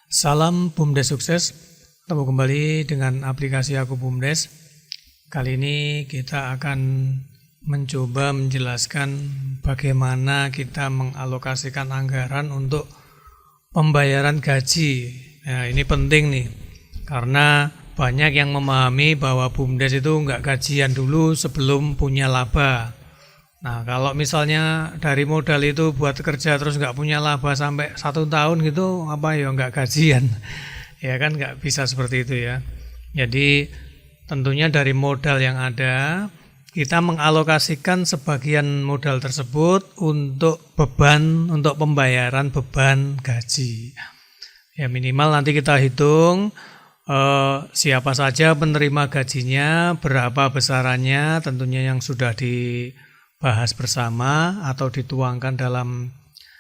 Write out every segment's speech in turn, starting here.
Salam BUMDes sukses, ketemu kembali dengan aplikasi Aku BUMDes. Kali ini kita akan mencoba menjelaskan bagaimana kita mengalokasikan anggaran untuk pembayaran gaji. Nah, ini penting nih, karena banyak yang memahami bahwa BUMDes itu nggak gajian dulu sebelum punya laba. Nah, kalau misalnya dari modal itu buat kerja terus nggak punya laba sampai 1 tahun gitu, apa ya nggak gajian, ya kan nggak bisa seperti itu ya. Jadi tentunya dari modal yang ada, kita mengalokasikan sebagian modal tersebut untuk pembayaran beban gaji. Ya minimal nanti kita hitung siapa saja penerima gajinya, berapa besarannya, tentunya yang sudah dibahas bersama atau dituangkan dalam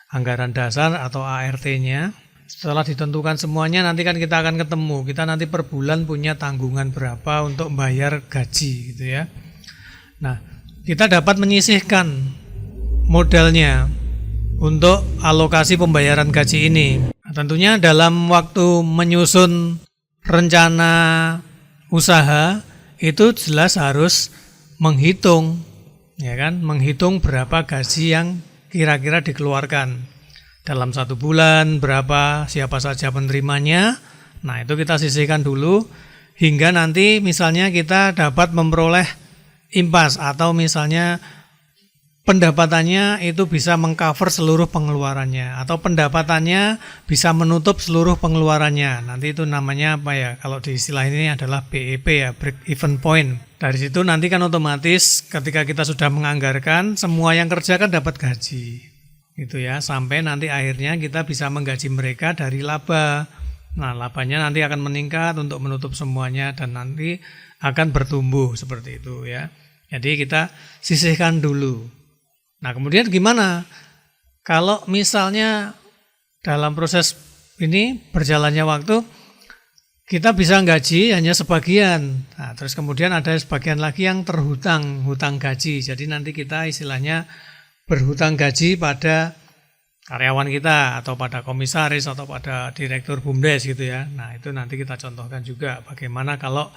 anggaran dasar atau ART-nya. Setelah ditentukan semuanya, nanti kan kita akan ketemu, kita nanti per bulan punya tanggungan berapa untuk membayar gaji gitu ya. Nah, kita dapat menyisihkan modalnya untuk alokasi pembayaran gaji ini. Nah, tentunya dalam waktu menyusun rencana usaha itu jelas harus menghitung, ya kan, menghitung berapa gaji yang kira-kira dikeluarkan dalam 1 bulan, berapa, siapa saja penerimanya. Nah, itu kita sisihkan dulu hingga nanti misalnya kita dapat memperoleh impas atau misalnya pendapatannya itu bisa mengcover seluruh pengeluarannya atau pendapatannya bisa menutup seluruh pengeluarannya. Nanti itu namanya apa ya? Kalau di istilah ini adalah BEP ya, break even point. Dari situ nanti kan otomatis ketika kita sudah menganggarkan, semua yang kerja kan dapat gaji. Gitu ya, sampai nanti akhirnya kita bisa menggaji mereka dari laba. Nah, labanya nanti akan meningkat untuk menutup semuanya dan nanti akan bertumbuh seperti itu ya. Jadi kita sisihkan dulu. Nah, kemudian gimana? Kalau misalnya dalam proses ini berjalannya waktu, kita bisa gaji hanya sebagian. Nah, terus kemudian ada sebagian lagi yang terhutang, hutang gaji. Jadi nanti kita istilahnya berhutang gaji pada karyawan kita atau pada komisaris atau pada direktur BUMDes gitu ya. Nah, itu nanti kita contohkan juga bagaimana kalau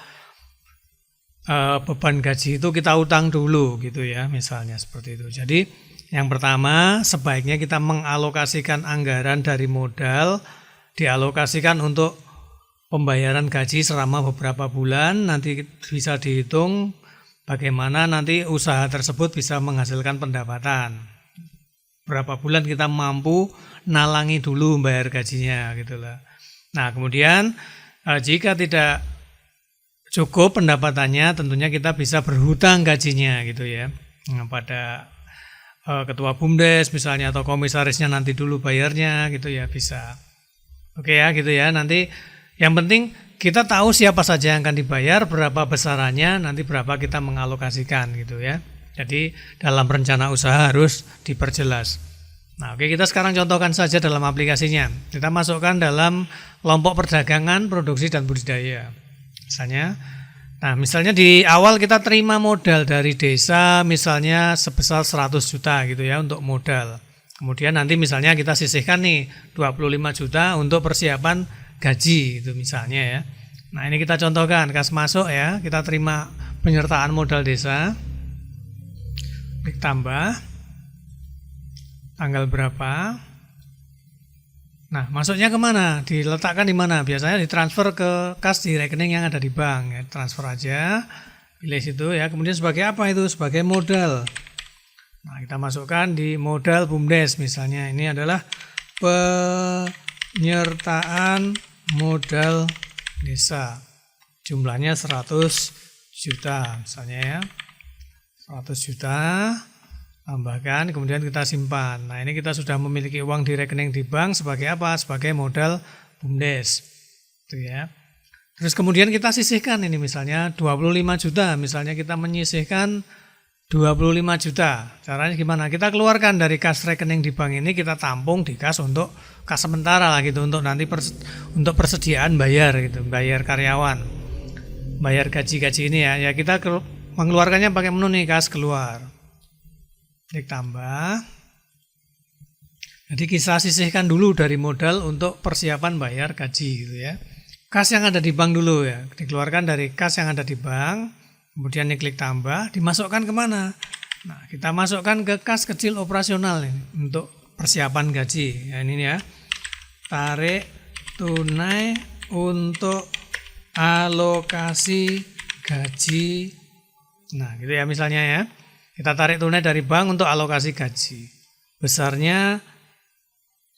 beban gaji itu kita utang dulu gitu ya, misalnya seperti itu. Jadi yang pertama sebaiknya kita mengalokasikan anggaran dari modal, dialokasikan untuk pembayaran gaji selama beberapa bulan. Nanti bisa dihitung bagaimana nanti usaha tersebut bisa menghasilkan pendapatan. Berapa bulan kita mampu nalangi dulu bayar gajinya gitu lah. Nah, kemudian jika tidak cukup pendapatannya, tentunya kita bisa berhutang gajinya gitu ya. Nah, pada ketua BUMDes misalnya atau komisarisnya nanti dulu bayarnya gitu ya, bisa. Oke ya gitu ya. Nanti yang penting kita tahu siapa saja yang akan dibayar, berapa besarannya, nanti berapa kita mengalokasikan gitu ya. Jadi dalam rencana usaha harus diperjelas. Nah, oke, kita sekarang contohkan saja dalam aplikasinya. Kita masukkan dalam kelompok perdagangan, produksi dan budidaya. Misalnya di awal kita terima modal dari desa misalnya sebesar 100 juta gitu ya untuk modal. Kemudian nanti misalnya kita sisihkan nih 25 juta untuk persiapan gaji itu misalnya ya. Nah, ini kita contohkan, kas masuk ya, kita terima penyertaan modal desa. Klik tambah. Tanggal berapa? Nah, masuknya kemana? Diletakkan di mana? Biasanya ditransfer ke kas di rekening yang ada di bank. Ya, transfer aja, pilih situ ya. Kemudian sebagai apa itu? Sebagai modal. Nah, kita masukkan di modal BUMDes misalnya. Ini adalah penyertaan modal desa. Jumlahnya 100 juta misalnya ya. 100 juta. Tambahkan, kemudian kita simpan. Nah, ini kita sudah memiliki uang di rekening di bank sebagai apa? Sebagai modal BUMDes. Itu ya. Terus kemudian kita sisihkan ini misalnya 25 juta. Misalnya kita menyisihkan 25 juta. Caranya gimana? Kita keluarkan dari kas rekening di bank ini, kita tampung di kas untuk kas sementara lah gitu, untuk nanti untuk persediaan bayar gitu, bayar karyawan. Bayar gaji-gaji ini ya. Ya kita mengeluarkannya pakai menu nih, kas keluar. Klik tambah. Jadi kita sisihkan dulu dari modal untuk persiapan bayar gaji gitu ya. Kas yang ada di bank dulu ya, dikeluarkan dari kas yang ada di bank, kemudian diklik tambah, dimasukkan kemana? Nah, kita masukkan ke kas kecil operasional ini, untuk persiapan gaji. Ya, ini ya, tarik tunai untuk alokasi gaji. Nah, gitu ya misalnya ya. Kita tarik tunai dari bank untuk alokasi gaji. Besarnya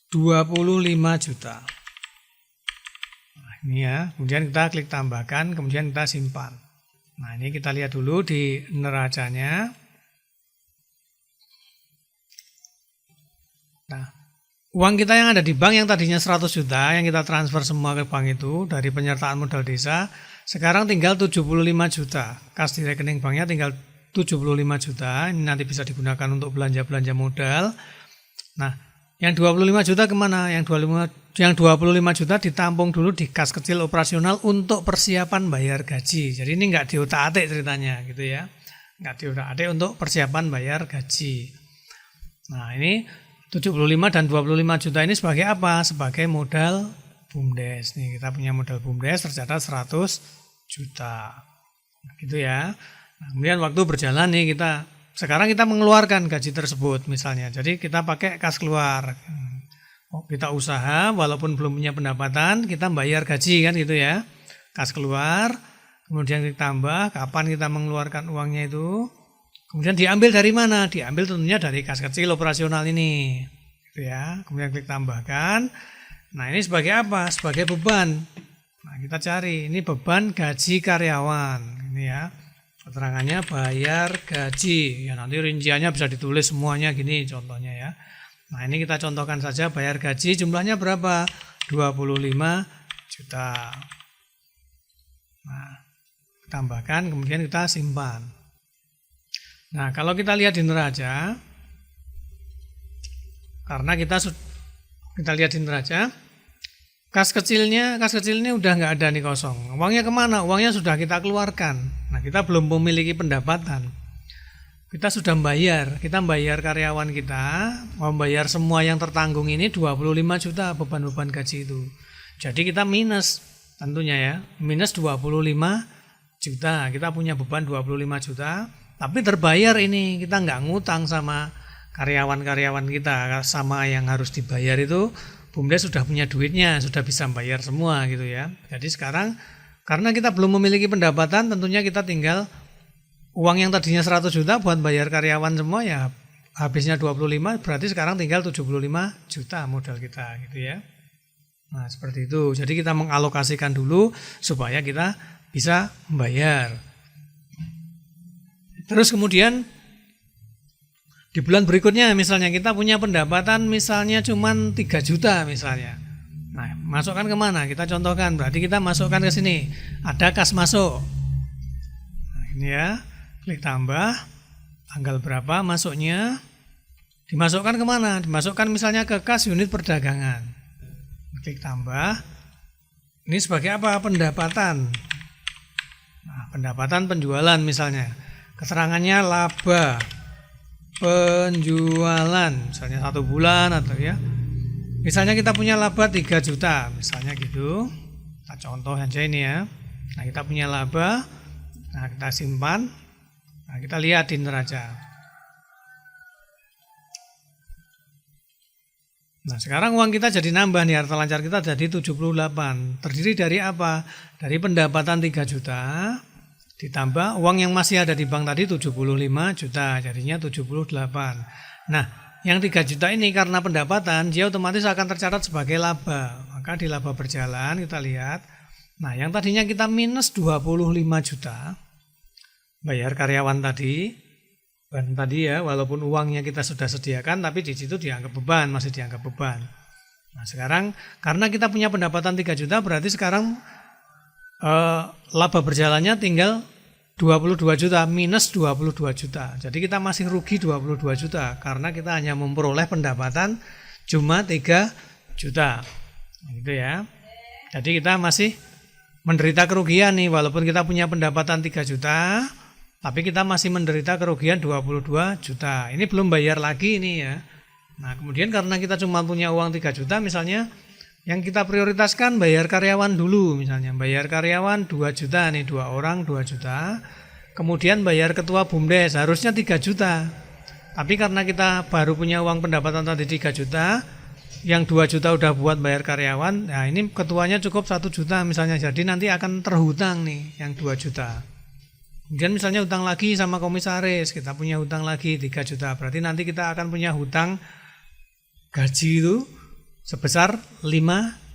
25 juta. Nah, ini ya. Kemudian kita klik tambahkan, kemudian kita simpan. Nah, ini kita lihat dulu di neracanya. Nah, uang kita yang ada di bank yang tadinya 100 juta, yang kita transfer semua ke bank itu dari penyertaan modal desa, sekarang tinggal 75 juta. Kas di rekening banknya tinggal 75 juta. Ini nanti bisa digunakan untuk belanja-belanja modal. Nah, yang 25 juta kemana? Yang 25 juta ditampung dulu di kas kecil operasional untuk persiapan bayar gaji. Jadi ini nggak diutak-atik ceritanya gitu ya. Nggak diutak-atik untuk persiapan bayar gaji. Nah, ini 75 dan 25 juta ini sebagai apa? Sebagai modal BUMDes. Nih, kita punya modal BUMDes tercatat 100 juta. Nah, gitu ya. Nah, kemudian waktu berjalan nih sekarang kita mengeluarkan gaji tersebut misalnya. Jadi kita pakai kas keluar. Kita usaha walaupun belum punya pendapatan, kita bayar gaji kan gitu ya. Kas keluar, kemudian ditambah kapan kita mengeluarkan uangnya itu. Kemudian diambil dari mana? Diambil tentunya dari kas kecil operasional ini. Gitu ya. Kemudian klik tambahkan. Nah, ini sebagai apa? Sebagai beban. Nah, kita cari ini beban gaji karyawan. Ini ya. Keterangannya bayar gaji. Ya, nanti rinciannya bisa ditulis semuanya gini contohnya ya. Nah, ini kita contohkan saja bayar gaji jumlahnya berapa? 25 juta. Nah, tambahkan kemudian kita simpan. Nah, kalau kita lihat di neraca, karena kita lihat di neraca, kas kecil ini udah nggak ada nih kosong. Uangnya kemana? Uangnya sudah kita keluarkan. Nah, kita belum memiliki pendapatan. Kita sudah kita bayar karyawan kita, membayar semua yang tertanggung ini 25 juta beban-beban gaji itu. Jadi kita minus tentunya ya, minus 25 juta. Kita punya beban 25 juta, tapi terbayar ini. Kita nggak ngutang sama karyawan-karyawan kita, sama yang harus dibayar itu. BUMDes sudah punya duitnya, sudah bisa bayar semua gitu ya. Jadi sekarang karena kita belum memiliki pendapatan, tentunya kita tinggal uang yang tadinya 100 juta buat bayar karyawan semua ya habisnya 25, berarti sekarang tinggal 75 juta modal kita gitu ya. Nah, seperti itu. Jadi kita mengalokasikan dulu supaya kita bisa membayar. Terus kemudian di bulan berikutnya misalnya kita punya pendapatan misalnya cuma 3 juta misalnya. Nah, masukkan kemana? Kita contohkan, berarti kita masukkan ke sini. Ada kas masuk. Nah, ini ya, klik tambah. Tanggal berapa masuknya? Dimasukkan kemana? Dimasukkan misalnya ke kas unit perdagangan. Klik tambah. Ini sebagai apa? Pendapatan. Nah, pendapatan penjualan misalnya. Keterangannya laba penjualan misalnya 1 bulan atau ya misalnya kita punya laba 3 juta misalnya gitu, kita contoh aja ini ya. Nah, kita punya laba, nah kita simpan, nah kita lihat di neraca. Nah, sekarang uang kita jadi nambah nih, harta lancar kita jadi 78. Terdiri dari apa? Dari pendapatan 3 juta ditambah uang yang masih ada di bank tadi 75 juta, jadinya 78. Nah, yang 3 juta ini karena pendapatan, dia otomatis akan tercatat sebagai laba. Maka di laba berjalan kita lihat. Nah, yang tadinya kita minus 25 juta, bayar karyawan tadi, ya, walaupun uangnya kita sudah sediakan, tapi di situ dianggap beban, masih dianggap beban. Nah, sekarang karena kita punya pendapatan 3 juta, berarti sekarang laba berjalannya tinggal 22 juta minus 22 juta. Jadi kita masih rugi 22 juta karena kita hanya memperoleh pendapatan cuma 3 juta. Gitu ya. Jadi kita masih menderita kerugian nih, walaupun kita punya pendapatan 3 juta, tapi kita masih menderita kerugian 22 juta. Ini belum bayar lagi ini ya. Nah, kemudian karena kita cuma punya uang 3 juta misalnya, yang kita prioritaskan bayar karyawan dulu misalnya. Bayar karyawan 2 juta nih, 2 orang 2 juta. Kemudian bayar ketua BUMDes harusnya 3 juta. Tapi karena kita baru punya uang pendapatan tadi 3 juta, yang 2 juta udah buat bayar karyawan, nah ini ketuanya cukup 1 juta misalnya. Jadi nanti akan terhutang nih yang 2 juta. Kemudian misalnya hutang lagi sama komisaris, kita punya hutang lagi 3 juta. Berarti nanti kita akan punya hutang gaji itu sebesar 5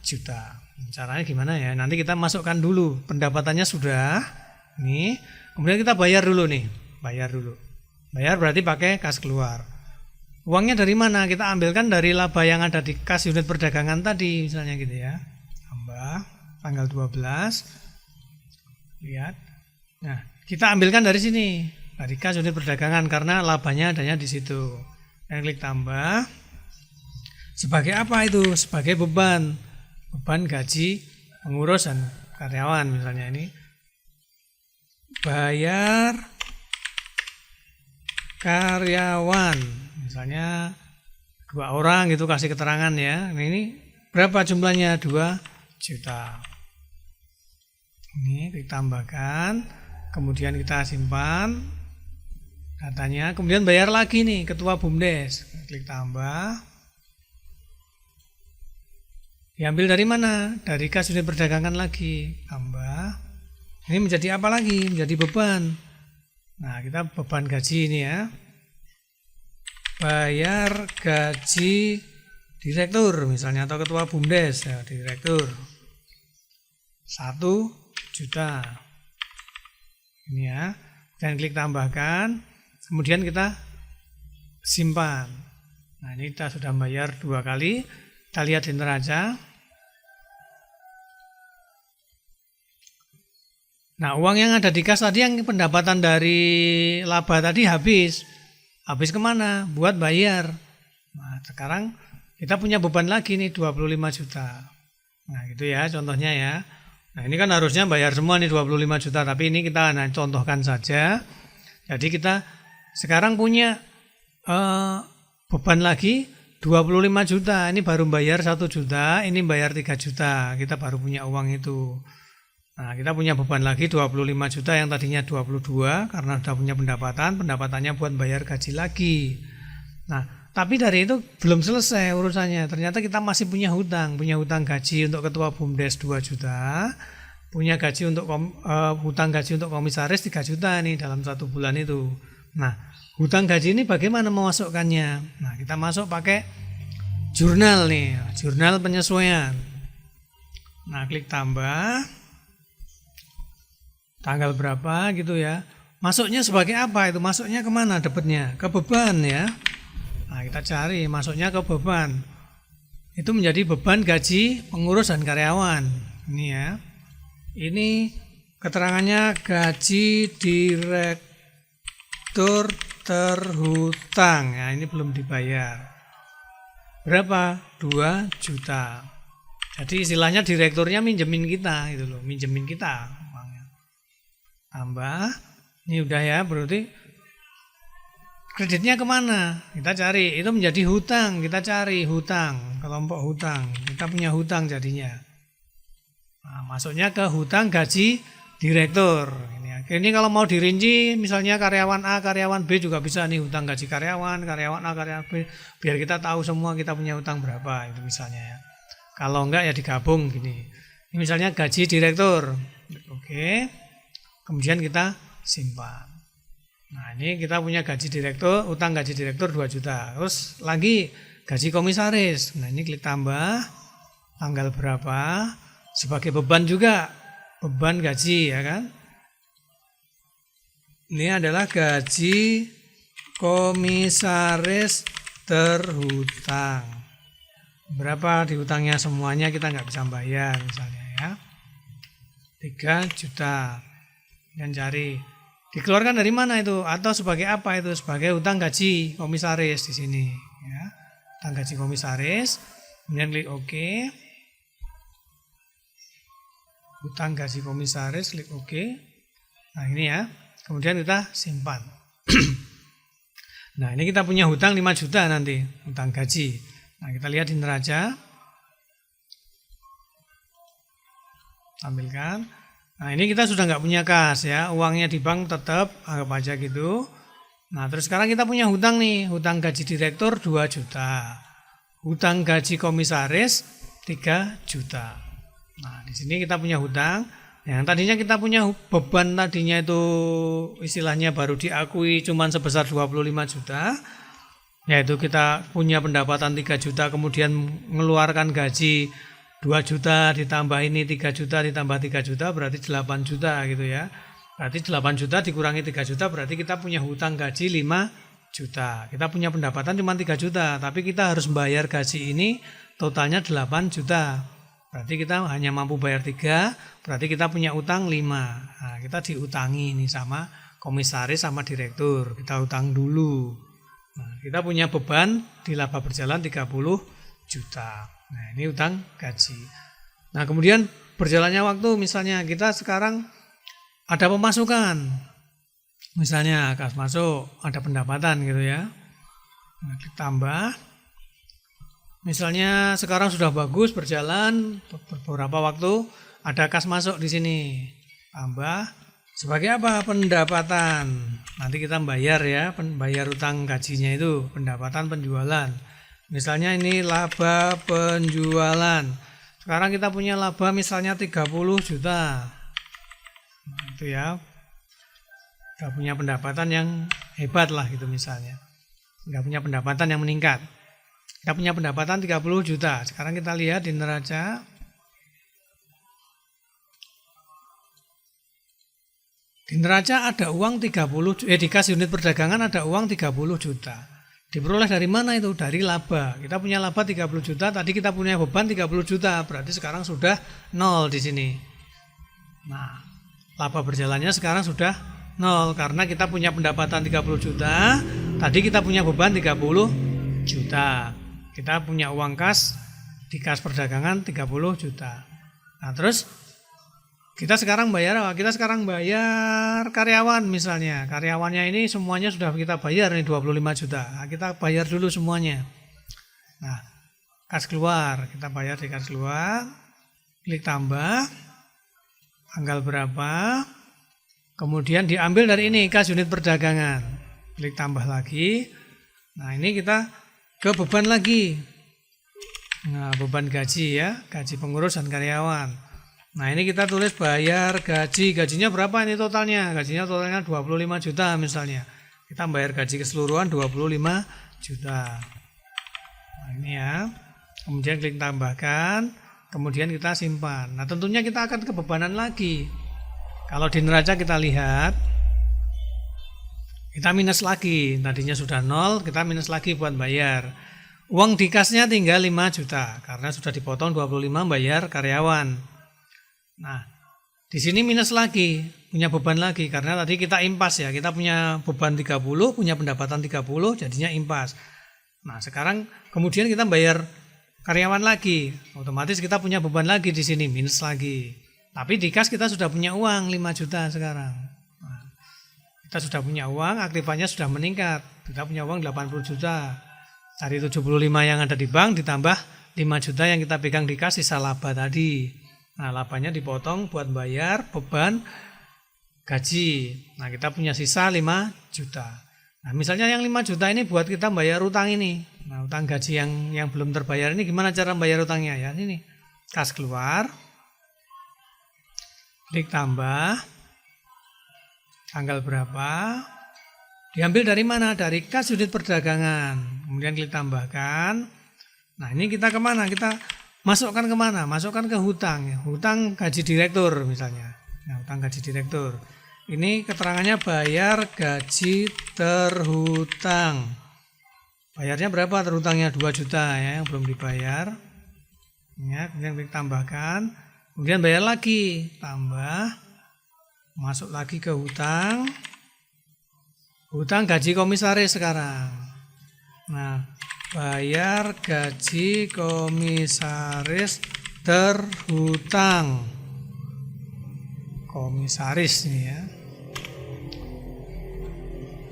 juta. Caranya gimana ya? Nanti kita masukkan dulu, pendapatannya sudah. Nih, kemudian kita bayar dulu nih. Bayar dulu. Bayar berarti pakai kas keluar. Uangnya dari mana? Kita ambilkan dari laba yang ada di kas unit perdagangan tadi, misalnya gitu ya. Tambah tanggal 12. Lihat. Nah, kita ambilkan dari sini, dari kas unit perdagangan karena labanya adanya di situ. Dan klik tambah. Sebagai apa itu? Sebagai beban gaji pengurus dan karyawan misalnya ini. Bayar karyawan misalnya 2 orang gitu, kasih keterangan ya. Ini berapa jumlahnya? 2 juta. Ini ditambahkan, kemudian kita simpan datanya, kemudian bayar lagi nih ketua BUMDes. Klik tambah. Diambil dari mana? Dari kas unit perdagangan lagi. Tambah. Ini menjadi apa lagi? Menjadi beban. Nah, kita beban gaji ini ya. Bayar gaji direktur misalnya atau ketua BUMDes ya, direktur 1 juta. Ini ya. Dan klik tambahkan. Kemudian kita simpan. Nah, ini kita sudah bayar 2 kali. Kita lihat di neraca. Nah, uang yang ada di kas tadi yang pendapatan dari laba tadi habis. Habis kemana? Buat bayar. Nah, sekarang kita punya beban lagi nih 25 juta. Nah, gitu ya contohnya ya. Nah, ini kan harusnya bayar semua nih 25 juta. Tapi ini kita contohkan saja. Jadi kita sekarang punya beban lagi 25 juta. Ini baru bayar 1 juta. Ini bayar 3 juta. Kita baru punya uang itu. Nah, kita punya beban lagi 25 juta yang tadinya 22 karena sudah punya pendapatannya buat bayar gaji lagi. Nah, tapi dari itu belum selesai urusannya. Ternyata kita masih punya hutang gaji untuk ketua BUMDes 2 juta, punya gaji untuk hutang gaji untuk komisaris 3 juta nih dalam 1 bulan itu. Nah, hutang gaji ini bagaimana memasukkannya? Nah, kita masuk pakai jurnal nih, jurnal penyesuaian. Nah, klik tambah. Tanggal berapa gitu ya. Masuknya sebagai apa itu? Masuknya kemana dapatnya? Ke beban ya. Nah, kita cari masuknya ke beban. Itu menjadi beban gaji pengurus dan karyawan. Ini ya. Ini keterangannya gaji direktur terhutang. Nah, ini belum dibayar. Berapa? 2 juta. Jadi istilahnya direkturnya minjemin kita gitu loh, minjemin kita. Tambah, ini udah ya, berarti kreditnya kemana? Kita cari, itu menjadi hutang, kita cari hutang, kelompok hutang, kita punya hutang jadinya. Nah, masuknya ke hutang gaji direktur. Ini kalau mau dirinci, misalnya karyawan A, karyawan B juga bisa nih hutang gaji karyawan A, karyawan B, biar kita tahu semua kita punya hutang berapa, itu misalnya ya. Kalau enggak ya digabung gini. Ini misalnya gaji direktur, oke. Kemudian kita simpan. Nah, ini kita punya gaji direktur, utang gaji direktur 2 juta. Terus lagi gaji komisaris. Nah, ini klik tambah. Tanggal berapa? Sebagai beban juga. Beban gaji ya kan. Ini adalah gaji komisaris terhutang. Berapa dihutangnya semuanya kita nggak bisa bayar misalnya ya. 3 juta. Dan cari dikeluarkan dari mana itu atau sebagai apa itu, sebagai hutang gaji komisaris di sini ya, hutang gaji komisaris. Kemudian klik OK, hutang gaji komisaris, klik OK. Nah, ini ya, kemudian kita simpan. Nah, ini kita punya hutang 5 juta nanti, hutang gaji. Nah, kita lihat di neraca. Tampilkan. Nah, ini kita sudah nggak punya kas ya, uangnya di bank tetap, anggap aja gitu. Nah, terus sekarang kita punya hutang nih, hutang gaji direktur 2 juta. Hutang gaji komisaris 3 juta. Nah, di sini kita punya hutang. Yang tadinya kita punya beban tadinya itu istilahnya baru diakui cuma sebesar 25 juta. Yaitu kita punya pendapatan 3 juta kemudian mengeluarkan gaji 2 juta ditambah ini 3 juta ditambah 3 juta berarti 8 juta gitu ya. Berarti 8 juta dikurangi 3 juta berarti kita punya hutang gaji 5 juta. Kita punya pendapatan cuma 3 juta tapi kita harus membayar gaji ini totalnya 8 juta. Berarti kita hanya mampu bayar 3, berarti kita punya utang 5. Nah, kita diutangi ini sama komisaris sama direktur. Kita utang dulu. Nah, kita punya beban di laba berjalan 30 juta. Nah, ini utang gaji. Nah, kemudian berjalannya waktu misalnya kita sekarang ada pemasukan. Misalnya kas masuk, ada pendapatan gitu ya. Nah, ditambah. Misalnya sekarang sudah bagus berjalan beberapa waktu ada kas masuk di sini. Tambah sebagai apa? Pendapatan. Nanti kita bayar ya, bayar utang gajinya itu, pendapatan penjualan. Misalnya ini laba penjualan. Sekarang kita punya laba misalnya 30 juta. Nah, itu ya. Enggak punya pendapatan yang hebat lah gitu misalnya. Enggak punya pendapatan yang meningkat. Kita punya pendapatan 30 juta. Sekarang kita lihat di neraca. Di neraca ada uang 30 di kas unit perdagangan ada uang 30 juta. Diperoleh dari mana itu? Dari laba. Kita punya laba 30 juta, tadi kita punya beban 30 juta. Berarti sekarang sudah 0 di sini. Nah, laba berjalannya sekarang sudah 0 karena kita punya pendapatan 30 juta, tadi kita punya beban 30 juta. Kita punya uang kas di kas perdagangan 30 juta. Nah, terus kita sekarang bayar apa? Kita sekarang bayar karyawan misalnya. Karyawannya ini semuanya sudah kita bayar nih 25 juta. Nah, kita bayar dulu semuanya. Nah, kas keluar, kita bayar di kas keluar. Klik tambah. Tanggal berapa? Kemudian diambil dari ini kas unit perdagangan. Klik tambah lagi. Nah, ini kita ke beban lagi. Nah, beban gaji ya, gaji pengurus dan karyawan. Nah, ini kita tulis bayar gaji. Gajinya berapa ini totalnya? Gajinya totalnya 25 juta misalnya. Kita bayar gaji keseluruhan 25 juta. Nah, ini ya. Kemudian klik tambahkan, kemudian kita simpan. Nah, tentunya kita akan kebebanan lagi. Kalau di neraca kita lihat kita minus lagi, tadinya sudah 0, kita minus lagi buat bayar. Uang di kasnya tinggal 5 juta, karena sudah dipotong 25 bayar karyawan. Nah, di sini minus lagi, punya beban lagi, karena tadi kita impas ya, kita punya beban 30, punya pendapatan 30, jadinya impas. Nah, sekarang kemudian kita bayar karyawan lagi, otomatis kita punya beban lagi di sini, minus lagi. Tapi di kas kita sudah punya uang 5 juta sekarang. Kita sudah punya uang, aktifannya sudah meningkat. Kita punya uang 80 juta. Dari 75 yang ada di bank ditambah 5 juta yang kita pegang di kas sisa laba tadi. Nah, labanya dipotong buat bayar beban gaji. Nah, kita punya sisa 5 juta. Nah, misalnya yang 5 juta ini buat kita bayar utang ini. Nah, utang gaji yang belum terbayar ini gimana cara bayar utangnya ya? Ini kas keluar. Klik tambah. Tanggal berapa? Diambil dari mana? Dari kas unit perdagangan. Kemudian klik tambahkan. Nah, ini kita kemana? Kita masukkan kemana? Masukkan ke hutang. Hutang gaji direktur misalnya. Nah, hutang gaji direktur. Ini keterangannya bayar gaji terhutang. Bayarnya berapa terhutangnya? 2 juta ya, yang belum dibayar. Ya, kemudian klik tambahkan. Kemudian bayar lagi. Tambah. Masuk lagi ke hutang. Hutang gaji komisaris sekarang. Nah, bayar gaji komisaris terhutang. Komisaris nih ya.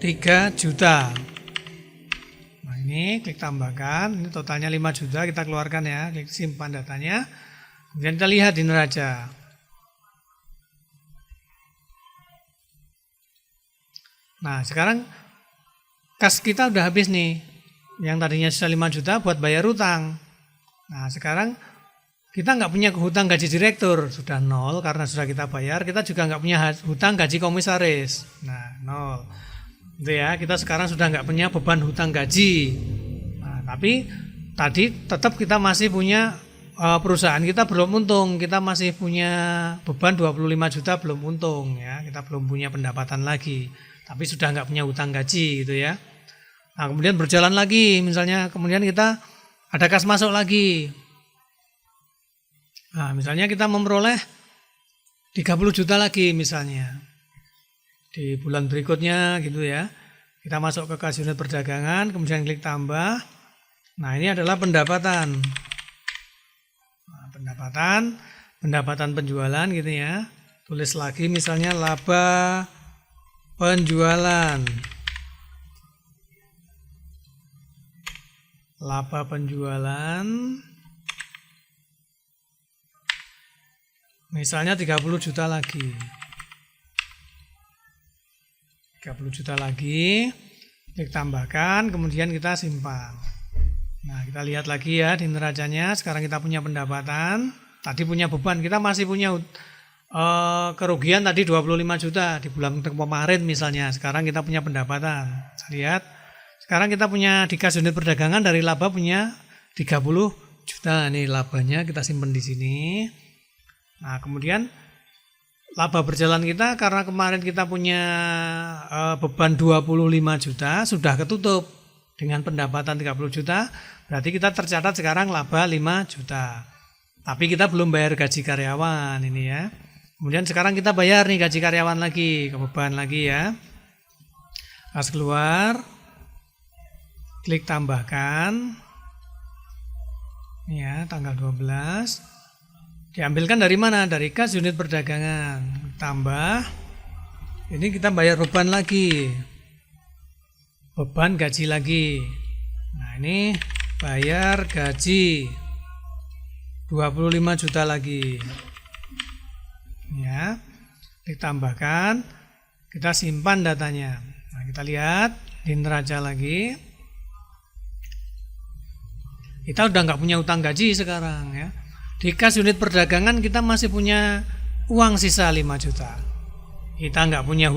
3 juta. ini klik tambahkan, ini totalnya 5 juta, kita keluarkan ya, klik simpan datanya. Kemudian kita lihat di neraca. Nah, sekarang kas kita udah habis nih. Yang tadinya sisa 5 juta buat bayar utang. Nah, sekarang kita nggak punya hutang gaji direktur, sudah 0 karena sudah kita bayar. Kita juga nggak punya hutang gaji komisaris. Nah, 0. Itu ya, kita sekarang sudah nggak punya beban hutang gaji. Nah, tapi tadi tetap kita masih punya perusahaan kita belum untung, kita masih punya beban 25 juta belum untung ya, kita belum punya pendapatan lagi. Tapi sudah nggak punya hutang gaji gitu ya. Nah, kemudian berjalan lagi, misalnya kemudian kita ada kas masuk lagi. Nah, misalnya kita memperoleh 30 juta lagi misalnya. Di bulan berikutnya gitu ya. Kita masuk ke kas unit perdagangan, kemudian klik tambah. Nah, ini adalah pendapatan. Nah, pendapatan penjualan gitu ya. Tulis lagi misalnya laba penjualan. Laba penjualan misalnya 30 juta lagi. 30 juta lagi, klik tambahkan, kemudian kita simpan. Nah, kita lihat lagi ya di neracanya, sekarang kita punya pendapatan, tadi punya beban, kita masih punya kerugian tadi 25 juta di bulan kemarin misalnya, sekarang kita punya pendapatan. Saya lihat, sekarang kita punya di kas unit perdagangan dari laba punya 30 juta, nih labanya kita simpan di sini. Nah, kemudian laba berjalan kita karena kemarin kita punya beban 25 juta sudah ketutup dengan pendapatan 30 juta, berarti kita tercatat sekarang laba 5 juta. Tapi kita belum bayar gaji karyawan ini ya. Kemudian sekarang kita bayar nih gaji karyawan lagi, ke beban lagi ya. Kas keluar, klik tambahkan. Ya, tanggal 12. Diambilkan dari mana? Dari kas unit perdagangan. Tambah. Ini kita bayar beban lagi. Beban gaji lagi. Nah, ini bayar gaji 25 juta lagi. Ya. Ditambahkan. Kita simpan datanya. Nah, kita lihat di neraca lagi. Kita udah nggak punya utang gaji sekarang ya. Di kas unit perdagangan kita masih punya uang sisa 5 juta. Kita nggak punya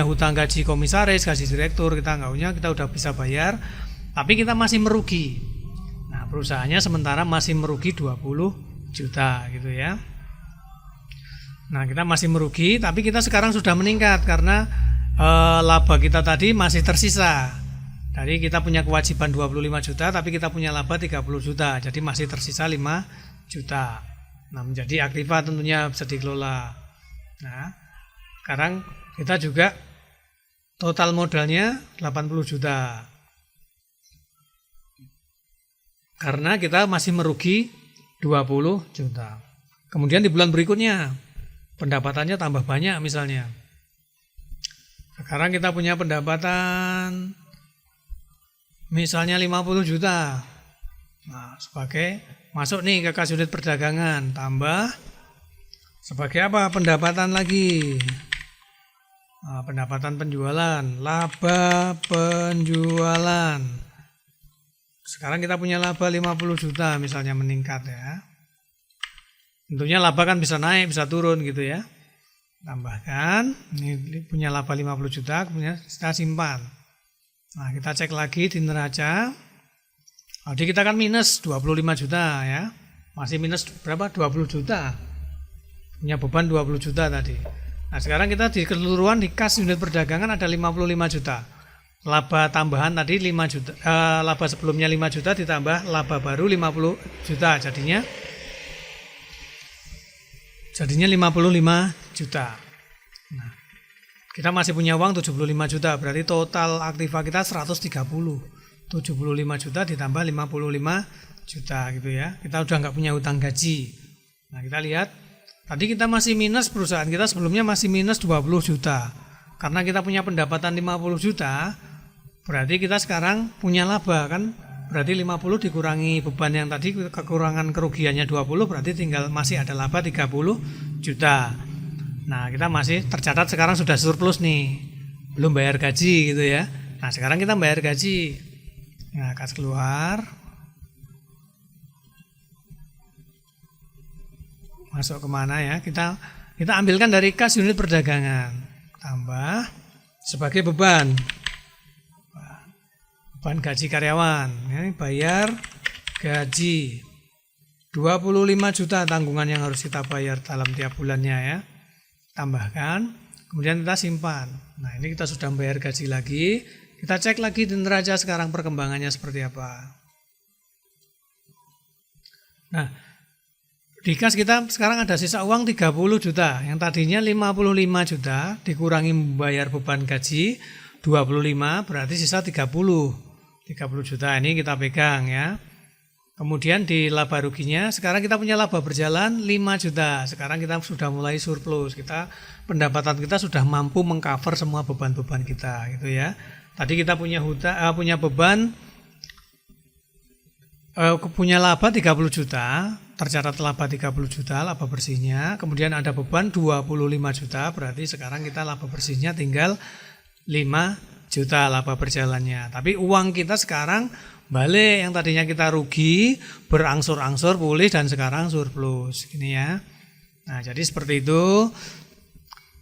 hutang gaji komisaris, gaji direktur, kita nggak punya, kita udah bisa bayar, tapi kita masih merugi. Nah, perusahaannya sementara masih merugi 20 juta gitu ya. Nah, kita masih merugi, tapi kita sekarang sudah meningkat karena laba kita tadi masih tersisa. Jadi kita punya kewajiban 25 juta, tapi kita punya laba 30 juta, jadi masih tersisa 5 juta. Nah, menjadi aktiva tentunya bisa dikelola. Nah, sekarang kita juga total modalnya 80 juta. Karena kita masih merugi 20 juta. Kemudian di bulan berikutnya, pendapatannya tambah banyak misalnya. Sekarang kita punya pendapatan misalnya 50 juta. Nah, sebagai masuk nih ke kas unit perdagangan, tambah sebagai apa? Pendapatan lagi. Nah, pendapatan penjualan, laba penjualan. Sekarang kita punya laba 50 juta misalnya meningkat ya. Tentunya laba kan bisa naik, bisa turun gitu ya. Tambahkan, ini punya laba 50 juta, kemudian kita simpan. Nah, kita cek lagi di neraca. Jadi kita kan minus 25 juta ya. Masih minus berapa? 20 juta. Punya beban 20 juta tadi. Nah, sekarang kita di keseluruhan di kas unit perdagangan ada 55 juta. Laba tambahan tadi 5 juta. Laba sebelumnya 5 juta ditambah laba baru 50 juta. Jadinya 55 juta. Nah, kita masih punya uang 75 juta, berarti total aktiva kita 130. 75 juta ditambah 55 juta gitu ya. Kita udah nggak punya utang gaji. Nah, kita lihat, tadi kita masih minus, perusahaan kita sebelumnya masih minus 20 juta. Karena kita punya pendapatan 50 juta, Berarti kita sekarang punya laba kan? Berarti 50 dikurangi beban yang tadi, kekurangan kerugiannya 20, berarti tinggal masih ada laba 30 juta. Nah, kita masih tercatat sekarang sudah surplus nih. Belum bayar gaji gitu ya. Nah, sekarang kita bayar gaji. Nah, kas keluar. Masuk kemana ya? Kita ambilkan dari kas unit perdagangan. Tambah sebagai beban. Beban gaji karyawan, ya, bayar gaji 25 juta tanggungan yang harus kita bayar dalam tiap bulannya ya. Tambahkan, kemudian kita simpan. Nah, ini kita sudah bayar gaji lagi. Kita cek lagi di neraca sekarang perkembangannya seperti apa. Nah, di kas kita sekarang ada sisa uang 30 juta. Yang tadinya 55 juta dikurangi membayar beban gaji 25, berarti sisa 30 juta ini kita pegang ya. Kemudian di laba ruginya sekarang kita punya laba berjalan 5 juta. Sekarang kita sudah mulai surplus. Pendapatan kita sudah mampu mengcover semua beban-beban kita gitu ya. Tadi kita punya beban punya laba 30 juta, tercatat laba 30 juta laba bersihnya. Kemudian ada beban 25 juta, berarti sekarang kita laba bersihnya tinggal 5 juta laba berjalannya. Tapi uang kita sekarang balik, yang tadinya kita rugi berangsur-angsur pulih dan sekarang surplus gini ya. Nah, jadi seperti itu.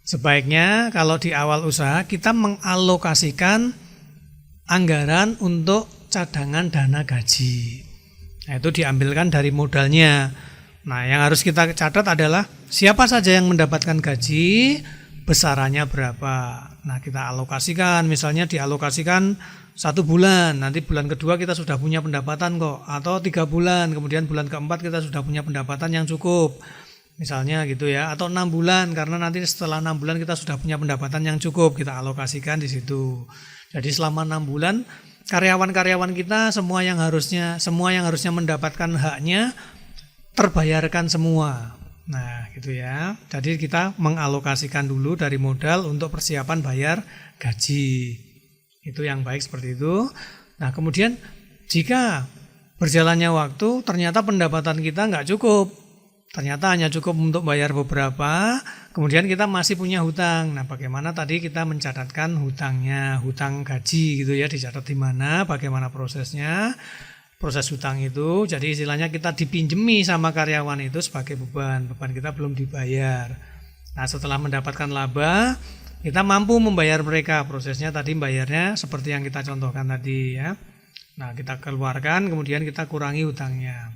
Sebaiknya kalau di awal usaha kita mengalokasikan anggaran untuk cadangan dana gaji. Nah, itu diambilkan dari modalnya. Nah, yang harus kita catat adalah siapa saja yang mendapatkan gaji, besarannya berapa. Nah, kita alokasikan, misalnya dialokasikan 1 bulan, nanti bulan kedua kita sudah punya pendapatan kok, atau 3 bulan, kemudian bulan keempat kita sudah punya pendapatan yang cukup, misalnya gitu ya, atau 6 bulan, karena nanti setelah 6 bulan kita sudah punya pendapatan yang cukup, kita alokasikan di situ. Jadi selama 6 bulan karyawan-karyawan kita semua yang harusnya mendapatkan haknya terbayarkan semua. Nah, gitu ya. Jadi kita mengalokasikan dulu dari modal untuk persiapan bayar gaji. Itu yang baik seperti itu. Nah, kemudian jika berjalannya waktu ternyata pendapatan kita nggak cukup. Ternyata hanya cukup untuk bayar beberapa, kemudian kita masih punya hutang. Nah, bagaimana tadi kita mencatatkan hutangnya, hutang gaji gitu ya, dicatat di mana, bagaimana prosesnya. Proses hutang itu, jadi istilahnya kita dipinjemi sama karyawan itu sebagai beban kita belum dibayar. Nah, setelah mendapatkan laba, kita mampu membayar mereka. Prosesnya tadi bayarnya seperti yang kita contohkan tadi ya. Nah, kita keluarkan, kemudian kita kurangi hutangnya.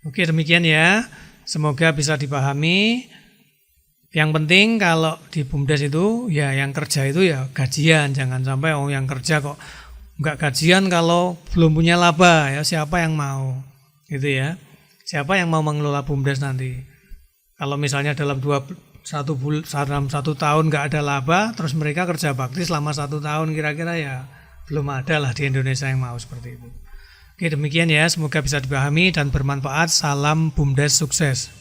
Oke, demikian ya. Semoga bisa dipahami. Yang penting kalau di BUMDes itu ya yang kerja itu ya gajian, jangan sampai yang kerja kok enggak gajian kalau belum punya laba ya, siapa yang mau gitu ya, siapa yang mau mengelola BUMDes nanti kalau misalnya dalam 1 tahun enggak ada laba terus mereka kerja bakti selama 1 tahun, kira-kira ya belum ada lah di Indonesia yang mau seperti itu. Oke, demikian ya, semoga bisa dipahami dan bermanfaat. Salam BUMDes sukses.